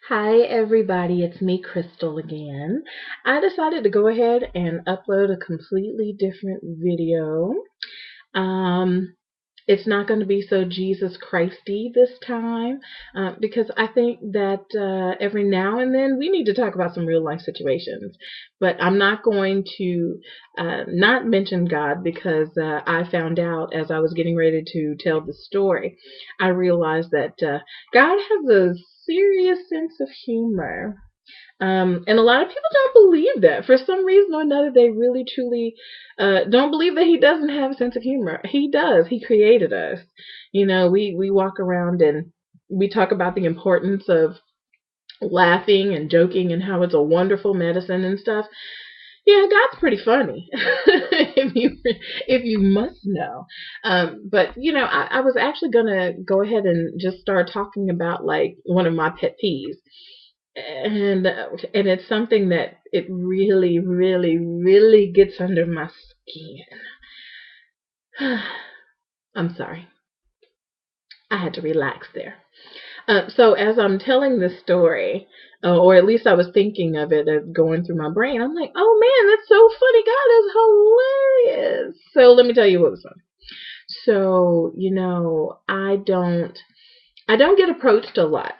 Hi everybody, it's me, Krystal again. I decided to go ahead and upload a completely different video. Um, it's not going to be so Jesus Christy this time because I think that every now and then we need to talk about some real life situations. But I'm not going to not mention God because I found out as I was getting ready to tell the story, I realized that God has a serious sense of humor. And a lot of people don't believe that. For some reason or another, they really truly don't believe that he doesn't have a sense of humor. He does. He created us. We walk around and we talk about the importance of laughing and joking and how it's a wonderful medicine and stuff. Yeah, God's pretty funny, if you must know. But I was actually gonna go ahead and just start talking about like one of my pet peeves, and it's something that it really, really, really gets under my skin. I'm sorry, I had to relax there. So as I'm telling this story, or at least I was thinking of it as going through my brain, I'm like, oh man, that's so funny. God is hilarious. So let me tell you what was funny. So, I don't get approached a lot.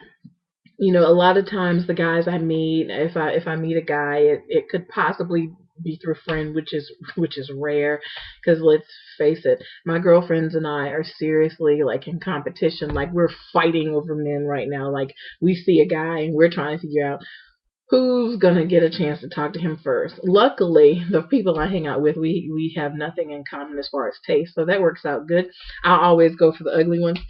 A lot of times the guys I meet, if I meet a guy, it could possibly be through a friend, which is rare, because let's face it, my girlfriends and I are seriously like in competition, like we're fighting over men right now. Like we see a guy and we're trying to figure out who's gonna get a chance to talk to him first. Luckily, the people I hang out with, we have nothing in common as far as taste, so that works out good. I always go for the ugly ones.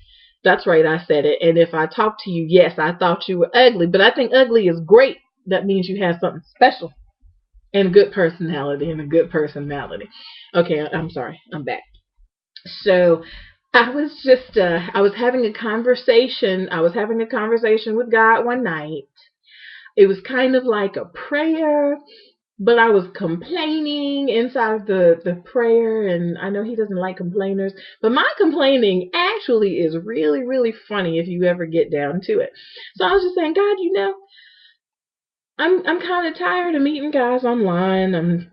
That's right, I said it. And if I talk to you, yes, I thought you were ugly, but I think ugly is great. That means you have something special and a good personality and a good personality. Okay, I'm sorry. I'm back. So I was having a conversation. I was having a conversation with God one night. It was kind of like a prayer, but I was complaining inside of the prayer, and I know he doesn't like complainers, but my complaining actually is really, really funny if you ever get down to it. So I was just saying, God, I'm kind of tired of meeting guys online. I'm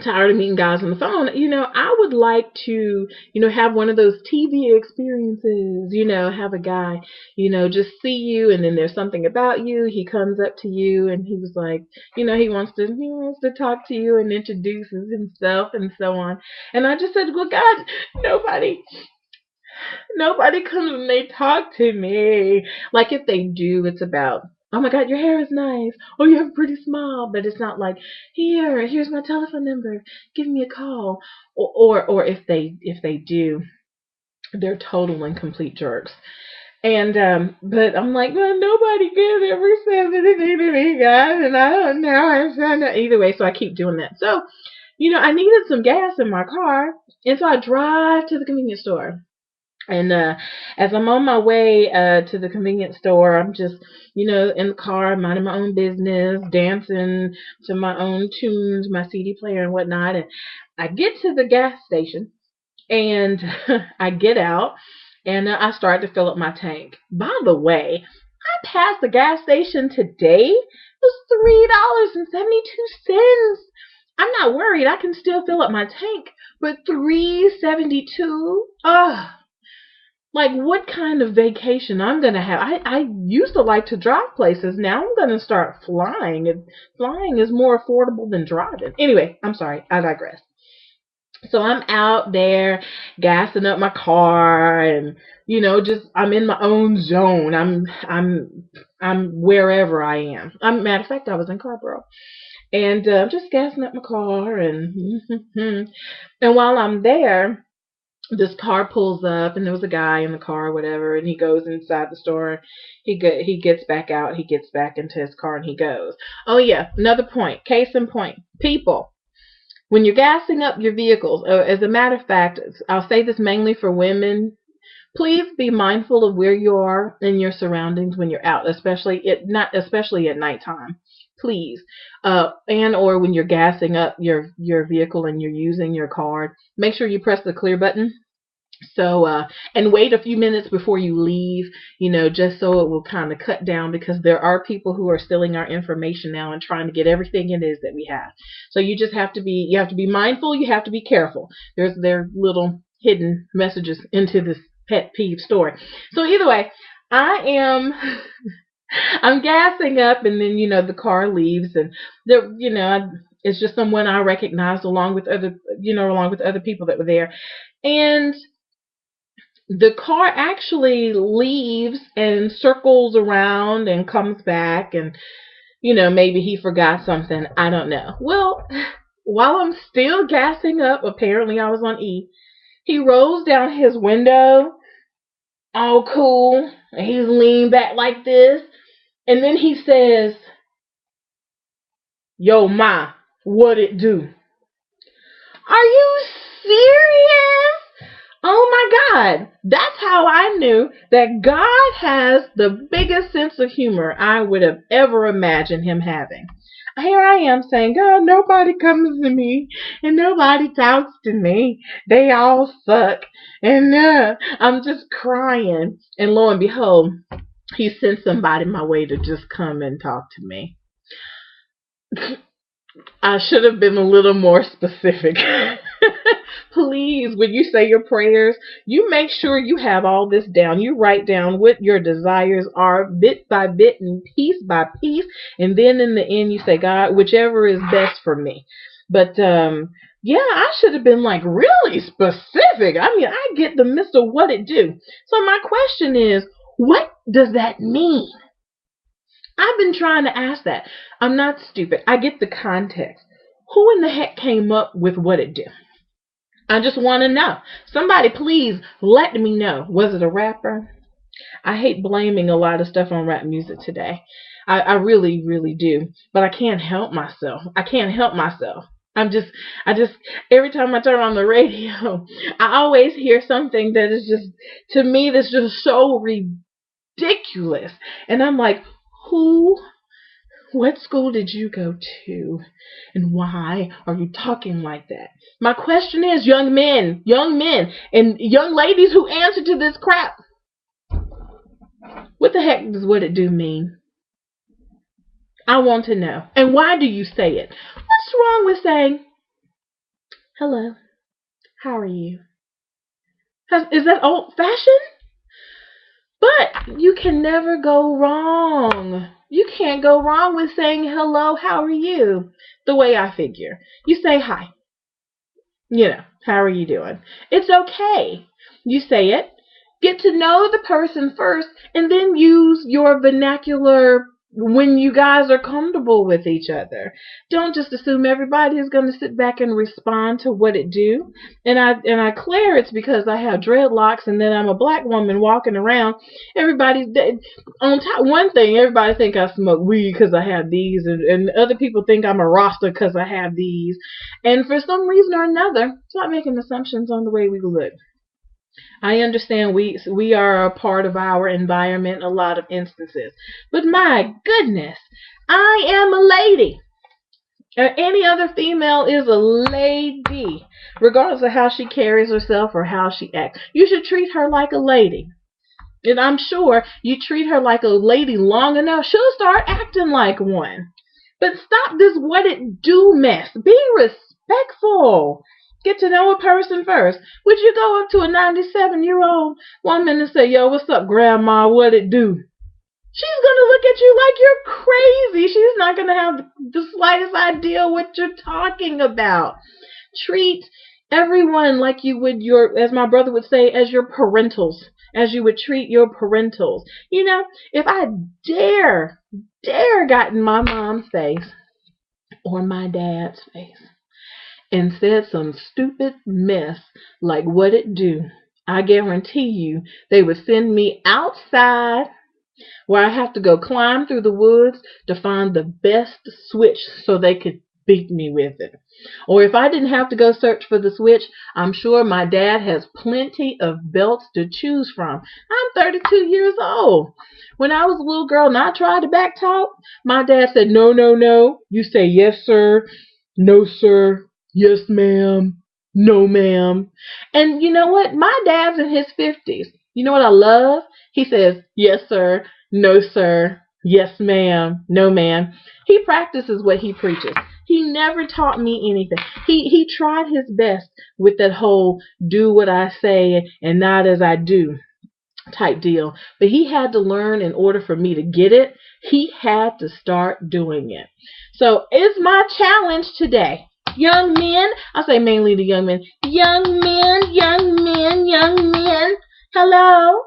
tired of meeting guys on the phone. I would like to, have one of those TV experiences, have a guy, just see you and then there's something about you. He comes up to you and he was like, he wants to talk to you and introduces himself and so on. And I just said, well, God, nobody nobody comes and they talk to me. Like if they do, it's about, oh my God, your hair is nice. Oh, you have a pretty smile. But it's not like, here's my telephone number. Give me a call. Or if they do, they're total and complete jerks. And but I'm like, well, nobody can ever says anything to me, guys, and I don't know. I found out either way, so I keep doing that. So, I needed some gas in my car, and so I drive to the convenience store. And as I'm on my way to the convenience store, I'm just, in the car, minding my own business, dancing to my own tunes, my CD player and whatnot. And I get to the gas station and I get out and I start to fill up my tank. By the way, I passed the gas station today. It was $3.72. I'm not worried. I can still fill up my tank, but 3.72. Ugh, like what kind of vacation I'm gonna have. I used to like to drive places. Now I'm gonna start flying. And flying is more affordable than driving. Anyway, I'm sorry, I digress. So I'm out there gassing up my car and just I'm in my own zone. I'm wherever I am. Matter of fact, I was in Carborough and just gassing up my car and and while I'm there, this car pulls up and there was a guy in the car or whatever, and he goes inside the store. He gets back out, he gets back into his car and he goes. Oh yeah, another point, case in point, people, when you're gassing up your vehicles, as a matter of fact, I'll say this mainly for women, please be mindful of where you are in your surroundings when you're out, especially at nighttime. Please, and or when you're gassing up your vehicle and you're using your card, make sure you press the clear button So, and wait a few minutes before you leave, just so it will kind of cut down, because there are people who are stealing our information now and trying to get everything it is that we have. So you just have to be mindful. You have to be careful. There are little hidden messages into this pet peeve story. So either way, I am, I'm gassing up, and then, the car leaves, and it's just someone I recognized along with other people that were there. And the car actually leaves and circles around and comes back, and maybe he forgot something, I don't know. Well, while I'm still gassing up, apparently I was on E, he rolls down his window, all cool, and he's leaned back like this, and then he says, "Yo ma, what it do?" Are you serious? Oh my God. That's how I knew that God has the biggest sense of humor I would have ever imagined him having. Here I am saying, "God, nobody comes to me and nobody talks to me. They all suck." And I'm just crying. And lo and behold, he sent somebody my way to just come and talk to me. I should have been a little more specific. Please, when you say your prayers, you make sure you have all this down. You write down what your desires are bit by bit and piece by piece. And then in the end, you say, "God, whichever is best for me." But yeah, I should have been like really specific. I mean, I get the Mr. What it do. So my question is, what does that mean? I've been trying to ask that. I'm not stupid. I get the context. Who in the heck came up with what it do? I just want to know. Somebody please let me know. Was it a rapper? I hate blaming a lot of stuff on rap music today. I really, really do. But I can't help myself. I can't help myself. I just, every time I turn on the radio, I always hear something that is just, to me, that's just so ridiculous. And I'm like, who what school did you go to? And why are you talking like that? My question is, young men, and young ladies who answer to this crap, what the heck does what it do mean? I want to know. And why do you say it? What's wrong with saying, "Hello, how are you"? Is that old fashioned? But you can never go wrong. You can't go wrong with saying hello, how are you? The way I figure. You say hi. How are you doing? It's okay. You say it. Get to know the person first, and then use your vernacular when you guys are comfortable with each other. Don't just assume everybody is going to sit back and respond to what it do. And I clear it's because I have dreadlocks, and then I'm a black woman walking around. Everybody's on top. One thing, everybody think I smoke weed because I have these, and other people think I'm a Rasta because I have these. And for some reason or another, stop making assumptions on the way we look. I understand we are a part of our environment in a lot of instances. But my goodness, I am a lady. Any other female is a lady, regardless of how she carries herself or how she acts. You should treat her like a lady. And I'm sure you treat her like a lady long enough, she'll start acting like one. But stop this what it do mess. Be respectful. Get to know a person first. Would you go up to a 97-year-old woman and say, "Yo, what's up, grandma? What it do?" She's going to look at you like you're crazy. She's not going to have the slightest idea what you're talking about. Treat everyone like you would as my brother would say, as your parentals, as you would treat your parentals. If I dare got in my mom's face or my dad's face and said some stupid mess like what it do, I guarantee you they would send me outside where I have to go climb through the woods to find the best switch so they could beat me with it. Or if I didn't have to go search for the switch, I'm sure my dad has plenty of belts to choose from. I'm 32 years old. When I was a little girl and I tried to back talk, my dad said, "No, no, no. You say yes, sir. No, sir. Yes, ma'am." No, ma'am. And you know what? My dad's in his 50s. You know what I love? He says, yes, sir. No, sir. Yes, ma'am. No, ma'am. He practices what he preaches. He never taught me anything. He tried his best with that whole do what I say and not as I do type deal. But he had to learn in order for me to get it. He had to start doing it. So it's my challenge today. Young men, I say mainly the young men. Young men, young men, young men. Hello.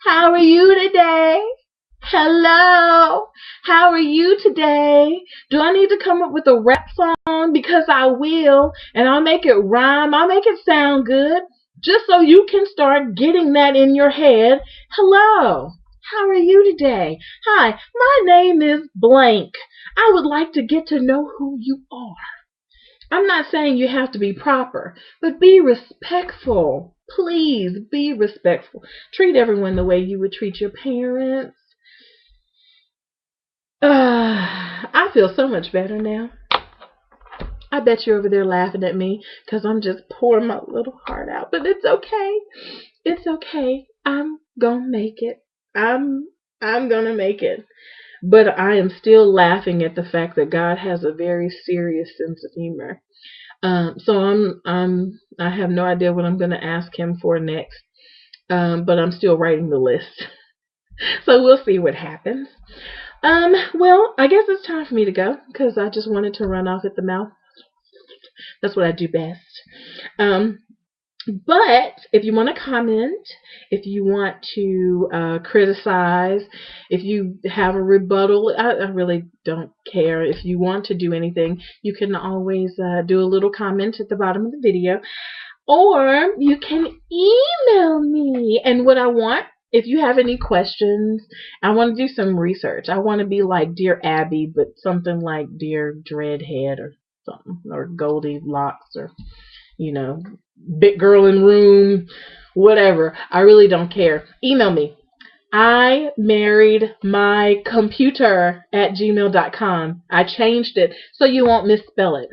How are you today? Hello. How are you today? Do I need to come up with a rap song? Because I will. And I'll make it rhyme. I'll make it sound good. Just so you can start getting that in your head. Hello. How are you today? Hi, my name is blank. I would like to get to know who you are. I'm not saying you have to be proper, but be respectful. Please be respectful. Treat everyone the way you would treat your parents. I feel so much better now. I bet you're over there laughing at me because I'm just pouring my little heart out. But it's okay. It's okay. I'm gonna make it. I'm I'm gonna make it. But I am still laughing at the fact that God has a very serious sense of humor. So I have no idea what I'm gonna ask him for next. But I'm still writing the list. So we'll see what happens. Well, I guess it's time for me to go because I just wanted to run off at the mouth. That's what I do best. Um, but if you want to comment, if you want to criticize, if you have a rebuttal, I really don't care. If you want to do anything, you can always do a little comment at the bottom of the video. Or you can email me. And what I want, if you have any questions, I want to do some research. I want to be like Dear Abby, but something like Dear Dreadhead or something, or Goldilocks, or, Big Girl in Room, whatever. I really don't care. Email me. I married my computer at gmail.com. I changed it so you won't misspell it.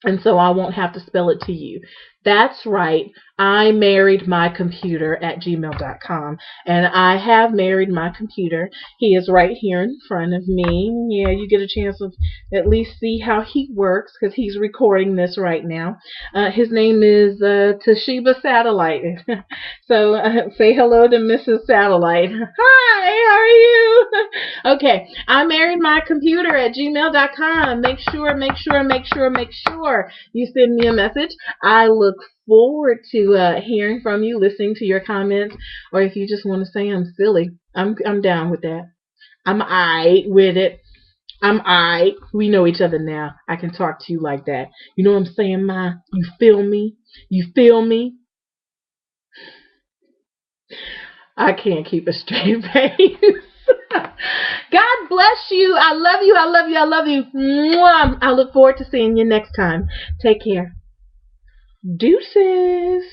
And so I won't have to spell it to you. That's right. I married my computer at gmail.com. And I have married my computer. He is right here in front of me. Yeah, you get a chance to at least see how he works because he's recording this right now. His name is Toshiba Satellite. So say hello to Mrs. Satellite. Hi, how are you? Okay, I married my computer at gmail.com. Make sure you send me a message. I look forward to hearing from you, listening to your comments, or if you just want to say I'm silly, I'm down with that. I'm alright with it. I'm alright. We know each other now. I can talk to you like that. You know what I'm saying, Ma? You feel me? You feel me? I can't keep a straight face. God bless you. I love you. I love you. I love you. Mwah. I look forward to seeing you next time. Take care. Deuces.